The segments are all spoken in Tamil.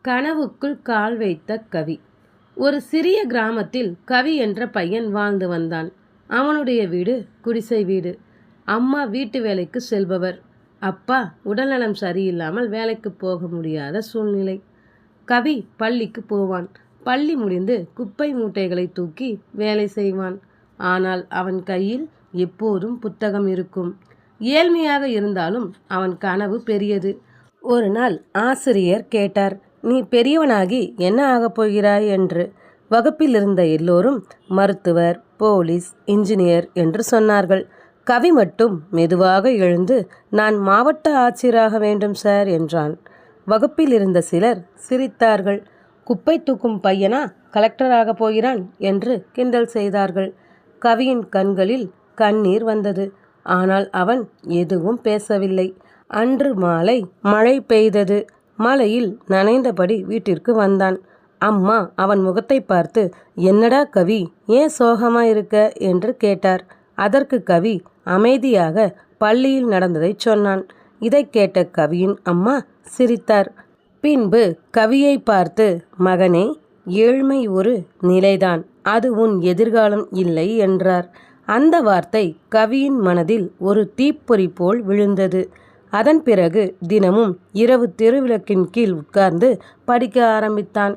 கனவுக்குள் கால் வைத்த கவி. ஒரு சிறிய கிராமத்தில் கவி என்ற பையன் வாழ்ந்து வந்தான். அவனுடைய வீடு குடிசை வீடு. அம்மா வீட்டு வேலைக்கு செல்பவர். அப்பா உடல்நலம் சரியில்லாமல் வேலைக்கு போக முடியாத சூழ்நிலை. கவி பள்ளிக்கு போவான். பள்ளி முடிந்து குப்பை மூட்டைகளை தூக்கி வேலை செய்வான். ஆனால் அவன் கையில் எப்போதும் புத்தகம் இருக்கும். ஏழ்மையாக இருந்தாலும் அவன் கனவு பெரியது. ஒரு நாள் ஆசிரியர் கேட்டார், நீ பெரியவனாகி என்ன ஆகப் போகிறாய் என்று. வகுப்பில் இருந்த எல்லோரும் மருத்துவர், போலீஸ், இன்ஜினியர் என்று சொன்னார்கள். கவி மட்டும் மெதுவாக எழுந்து, நான் மாவட்ட ஆட்சியராக வேண்டும் சார் என்றான். வகுப்பில் இருந்த சிலர் சிரித்தார்கள். குப்பை தூக்கும் பையனா கலெக்டராக போகிறான் என்று கிண்டல் செய்தார்கள். கவியின் கண்களில் கண்ணீர் வந்தது. ஆனால் அவன் எதுவும் பேசவில்லை. அன்று மாலை மழை பெய்தது. மழையில் நனைந்தபடி வீட்டிற்கு வந்தான். அம்மா அவன் முகத்தை பார்த்து, என்னடா கவி, ஏன் சோகமா இருக்க என்று கேட்டார். அதற்கு கவி அமைதியாக பள்ளியில் நடந்ததை சொன்னான். இதை கேட்ட கவியின் அம்மா சிரித்தார். பின்பு கவியை பார்த்து, மகனே, ஏழ்மை ஒரு நிலைதான், அது உன் எதிர்காலம் இல்லை என்றார். அந்த வார்த்தை கவியின் மனதில் ஒரு தீப்பொறி போல் விழுந்தது. அதன் பிறகு தினமும் இரவு தெருவிளக்கின் கீழ் உட்கார்ந்து படிக்க ஆரம்பித்தான்.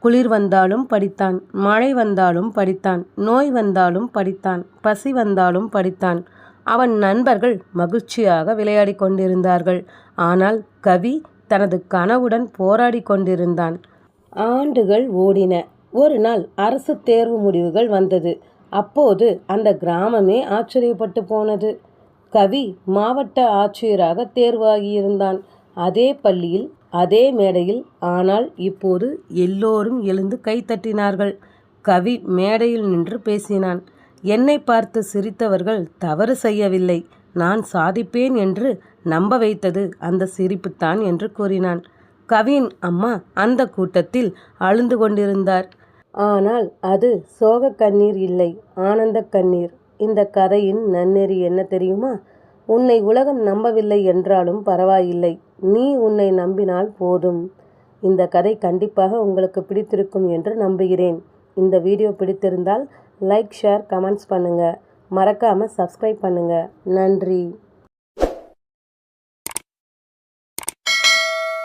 குளிர் வந்தாலும் படித்தான், மழை வந்தாலும் படித்தான், நோய் வந்தாலும் படித்தான், பசி வந்தாலும் படித்தான். அவன் நண்பர்கள் மகிழ்ச்சியாக விளையாடி கொண்டிருந்தார்கள். ஆனால் கவி தனது கனவுடன் போராடி கொண்டிருந்தான். ஆண்டுகள் ஓடின. ஒரு நாள் அரசு தேர்வு முடிவுகள் வந்தது. அப்போது அந்த கிராமமே ஆச்சரியப்பட்டு போனது. கவி மாவட்ட ஆட்சியராக தேர்வாகியிருந்தான். அதே பள்ளியில், அதே மேடையில். ஆனால் இப்போது எல்லோரும் எழுந்து கைத்தட்டினார்கள். கவி மேடையில் நின்று பேசினான். என்னை பார்த்து சிரித்தவர்கள் தவறு செய்யவில்லை, நான் சாதிப்பேன் என்று நம்ப வைத்தது அந்த சிரிப்புத்தான் என்று கூறினான். கவியின் அம்மா அந்த கூட்டத்தில் அழுந்து கொண்டிருந்தார். ஆனால் அது சோக கண்ணீர் இல்லை, ஆனந்த கண்ணீர். இந்த கதையின் நன்னெறி என்ன தெரியுமா? உன்னை உலகம் நம்பவில்லை என்றாலும் பரவாயில்லை, நீ உன்னை நம்பினால் போதும். இந்த கதை கண்டிப்பாக உங்களுக்கு பிடித்திருக்கும் என்று நம்புகிறேன். இந்த வீடியோ பிடித்திருந்தால் லைக், ஷேர், கமெண்ட்ஸ் பண்ணுங்கள். மறக்காமல் சப்ஸ்கிரைப் பண்ணுங்கள். நன்றி.